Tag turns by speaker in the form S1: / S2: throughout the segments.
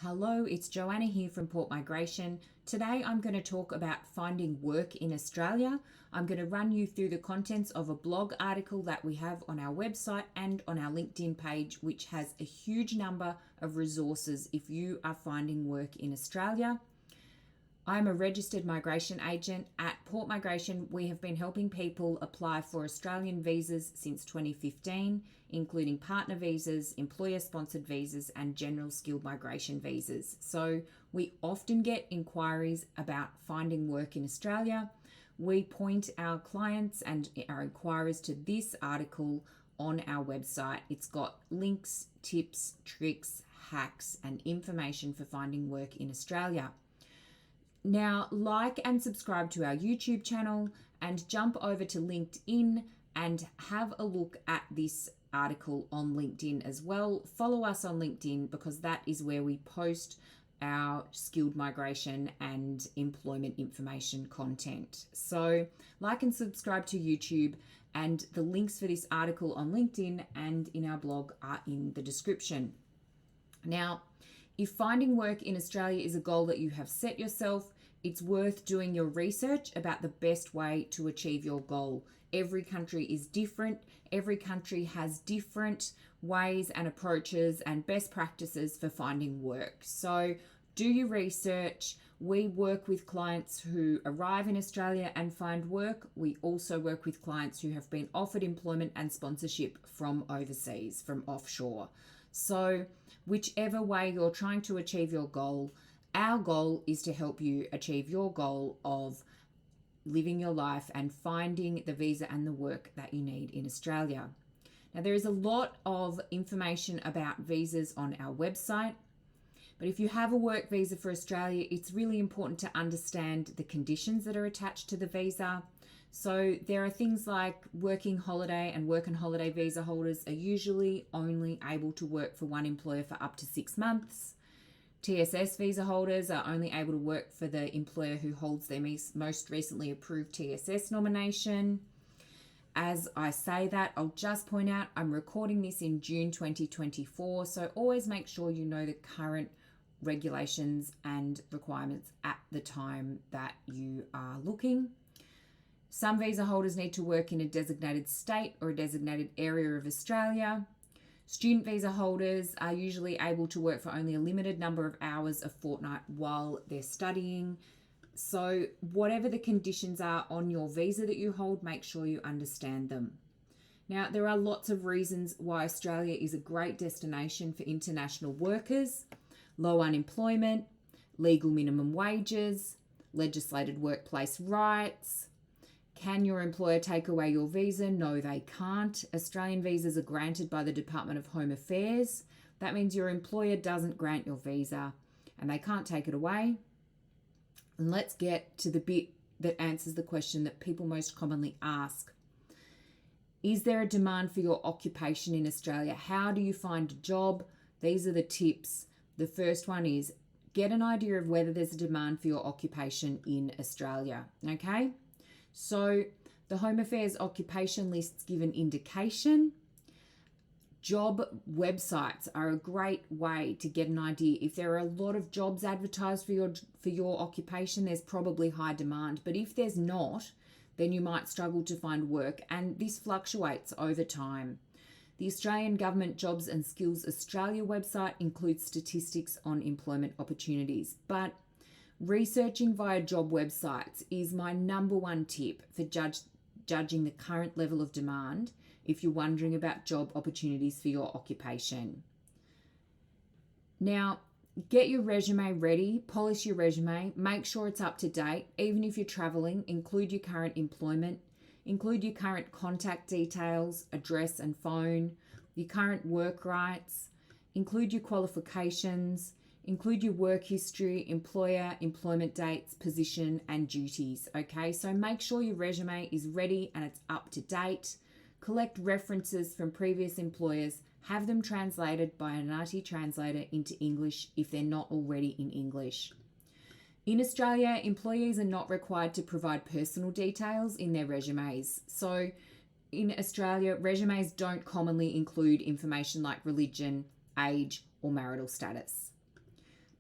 S1: Hello, it's Joanna here from Port Migration. Today I'm going to talk about finding work in Australia. I'm going to run you through the contents of a blog article that we have on our website and on our LinkedIn page, which has a huge number of resources if you are finding work in Australia. I'm a registered migration agent. At Port Migration, we have been helping people apply for Australian visas since 2015, including partner visas, employer-sponsored visas, and general skilled migration visas. So we often get inquiries about finding work in Australia. We point our clients and our inquiries to this article on our website. It's got links, tips, tricks, hacks, and information for finding work in Australia. Now, like and subscribe to our YouTube channel and jump over to LinkedIn and have a look at this article on LinkedIn as well. Follow us on LinkedIn because that is where we post our skilled migration and employment information content. So like and subscribe to YouTube, and the links for this article on LinkedIn and in our blog are in the description. Now, if finding work in Australia is a goal that you have set yourself, it's worth doing your research about the best way to achieve your goal. Every country is different. Every country has different ways and approaches and best practices for finding work. So do your research. We work with clients who arrive in Australia and find work. We also work with clients who have been offered employment and sponsorship from overseas, from offshore. So whichever way you're trying to achieve your goal, our goal is to help you achieve your goal of living your life and finding the visa and the work that you need in Australia. Now, there is a lot of information about visas on our website, but if you have a work visa for Australia, it's really important to understand the conditions that are attached to the visa. So there are things like working holiday and work and holiday visa holders are usually only able to work for one employer for up to 6 months. TSS visa holders are only able to work for the employer who holds their most recently approved TSS nomination. As I say that, I'll just point out I'm recording this in June 2024, so always make sure you know the current regulations and requirements at the time that you are looking. Some visa holders need to work in a designated state or a designated area of Australia. Student visa holders are usually able to work for only a limited number of hours a fortnight while they're studying. So whatever the conditions are on your visa that you hold, make sure you understand them. Now, there are lots of reasons why Australia is a great destination for international workers: low unemployment, legal minimum wages, legislated workplace rights. Can your employer take away your visa? No, they can't. Australian visas are granted by the Department of Home Affairs. That means your employer doesn't grant your visa and they can't take it away. And let's get to the bit that answers the question that people most commonly ask. Is there a demand for your occupation in Australia? How do you find a job? These are the tips. The first one is get an idea of whether there's a demand for your occupation in Australia. Okay? So the Home Affairs occupation lists give an indication. Job websites are a great way to get an idea. If there are a lot of jobs advertised for your occupation, there's probably high demand. But if there's not, then you might struggle to find work, and this fluctuates over time. The Australian Government Jobs and Skills Australia website includes statistics on employment opportunities, but researching via job websites is my number one tip for judging the current level of demand if you're wondering about job opportunities for your occupation. Now, get your resume ready, polish your resume, make sure it's up to date. Even if you're traveling, include your current employment, include your current contact details, address and phone, your current work rights, include your qualifications, include your work history, employer, employment dates, position, and duties. Okay, so make sure your resume is ready and it's up to date. Collect references from previous employers. Have them translated by an IT translator into English if they're not already in English. In Australia, employees are not required to provide personal details in their resumes. So in Australia, resumes don't commonly include information like religion, age, or marital status.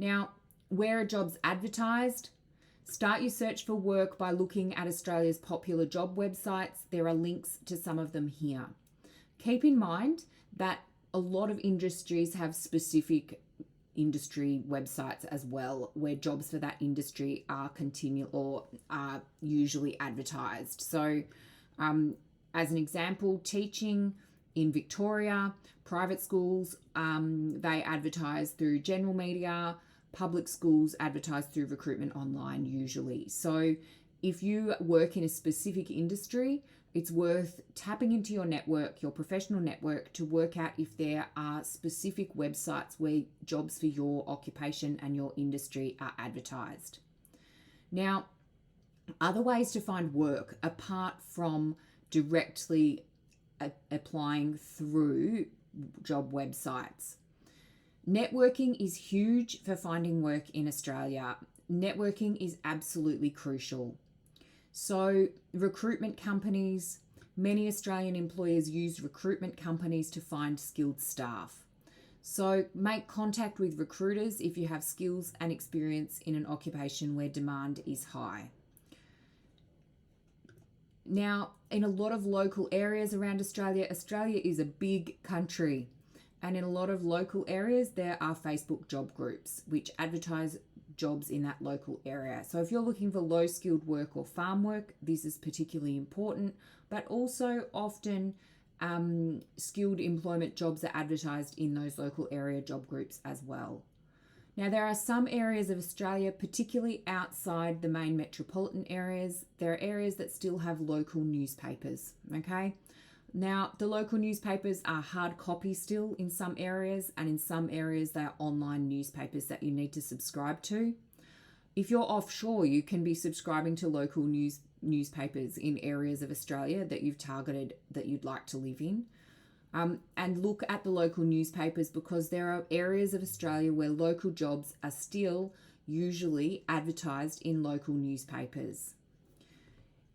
S1: Now, where are jobs advertised? Start your search for work by looking at Australia's popular job websites. There are links to some of them here. Keep in mind that a lot of industries have specific industry websites as well, where jobs for that industry are usually advertised. So, as an example, teaching in Victoria, private schools, they advertise through general media. Public schools advertise through recruitment online usually. So if you work in a specific industry, it's worth tapping into your network, your professional network, to work out if there are specific websites where jobs for your occupation and your industry are advertised. Now, other ways to find work apart from directly applying through job websites. Networking is huge for finding work in Australia. Networking is absolutely crucial. So, recruitment companies, many Australian employers use recruitment companies to find skilled staff. So, make contact with recruiters if you have skills and experience in an occupation where demand is high. Now, in a lot of local areas around Australia, Australia is a big country. And in a lot of local areas, there are Facebook job groups which advertise jobs in that local area. So if you're looking for low skilled work or farm work, this is particularly important, but also often skilled employment jobs are advertised in those local area job groups as well. Now, there are some areas of Australia, particularly outside the main metropolitan areas, there are areas that still have local newspapers, okay? Now, the local newspapers are hard copy still in some areas, and in some areas they are online newspapers that you need to subscribe to. If you're offshore, you can be subscribing to local newspapers in areas of Australia that you've targeted that you'd like to live in. And look at the local newspapers, because there are areas of Australia where local jobs are still usually advertised in local newspapers.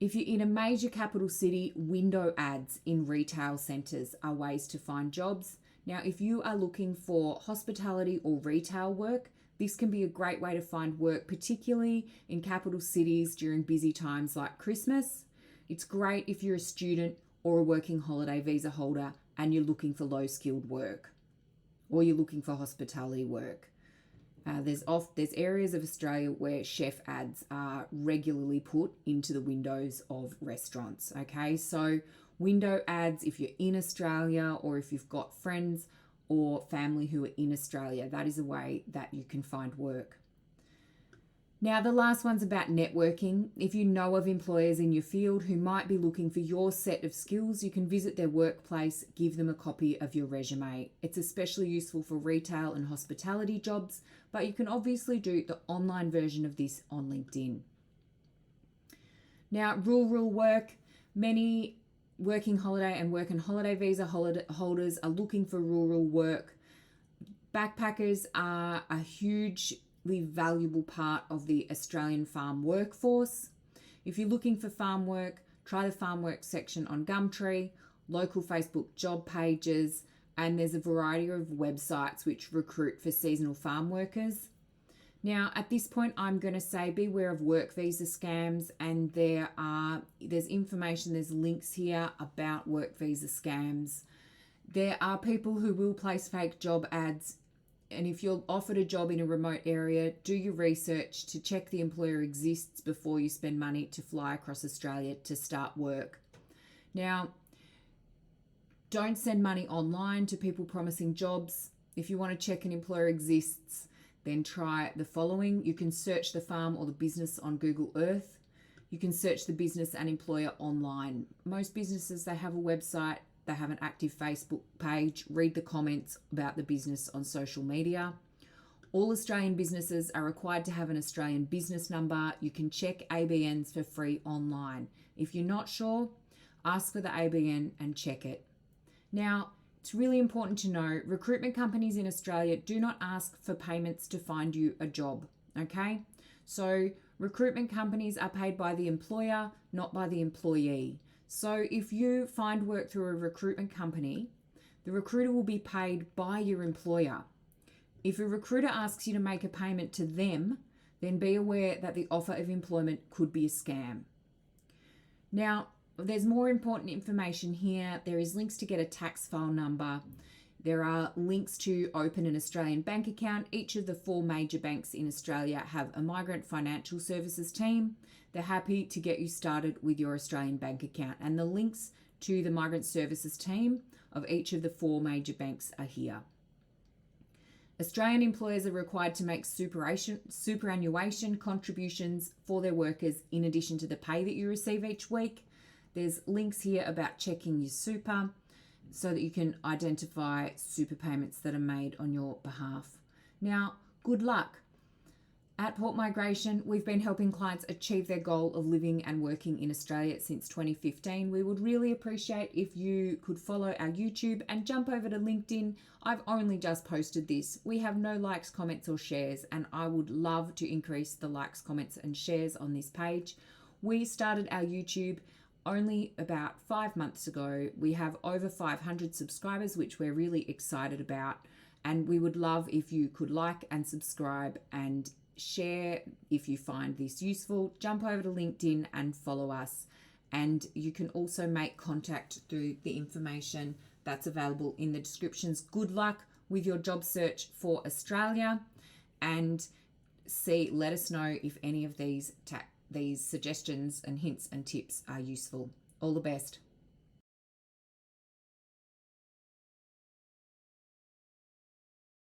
S1: If you're in a major capital city, window ads in retail centres are ways to find jobs. Now, if you are looking for hospitality or retail work, this can be a great way to find work, particularly in capital cities during busy times like Christmas. It's great if you're a student or a working holiday visa holder and you're looking for low-skilled work, or you're looking for hospitality work. There's areas of Australia where chef ads are regularly put into the windows of restaurants, okay? So window ads, if you're in Australia or if you've got friends or family who are in Australia, that is a way that you can find work. Now, the last one's about networking. If you know of employers in your field who might be looking for your set of skills, you can visit their workplace, give them a copy of your resume. It's especially useful for retail and hospitality jobs, but you can obviously do the online version of this on LinkedIn. Now, rural work. Many working holiday and work and holiday visa holders are looking for rural work. Backpackers are a hugely valuable part of the Australian farm workforce. If you're looking for farm work, try the farm work section on Gumtree, local Facebook job pages, and there's a variety of websites which recruit for seasonal farm workers. Now, at this point, I'm going to say beware of work visa scams, and there's information, there's links here about work visa scams. There are people who will place fake job ads, and if you're offered a job in a remote area, do your research to check the employer exists before you spend money to fly across Australia to start work. Now, don't send money online to people promising jobs. If you want to check an employer exists, then try the following. You can search the farm or the business on Google Earth. You can search the business and employer online. Most businesses, they have a website, they have an active Facebook page. Read the comments about the business on social media. All Australian businesses are required to have an Australian business number. You can check ABNs for free online. If you're not sure, ask for the ABN and check it. Now, it's really important to know recruitment companies in Australia do not ask for payments to find you a job, okay? So recruitment companies are paid by the employer, not by the employee. So if you find work through a recruitment company, the recruiter will be paid by your employer. If a recruiter asks you to make a payment to them, then be aware that the offer of employment could be a scam. Now, there's more important information here. There is links to get a tax file number. There are links to open an Australian bank account. Each of the 4 major banks in Australia have a migrant financial services team. They're happy to get you started with your Australian bank account. And the links to the migrant services team of each of the 4 major banks are here. Australian employers are required to make superannuation contributions for their workers in addition to the pay that you receive each week. There's links here about checking your super so that you can identify super payments that are made on your behalf. Now, good luck. At Port Migration, we've been helping clients achieve their goal of living and working in Australia since 2015. We would really appreciate if you could follow our YouTube and jump over to LinkedIn. I've only just posted this. We have no likes, comments, or shares, and I would love to increase the likes, comments, and shares on this page. We started our YouTube only about 5 months ago. We have over 500 subscribers, which we're really excited about, and we would love if you could like and subscribe and share if you find this useful. Jump over to LinkedIn and follow us, and you can also make contact through the information that's available in the descriptions. Good luck with your job search for Australia, and let us know if any of these suggestions and hints and tips are useful. All the best.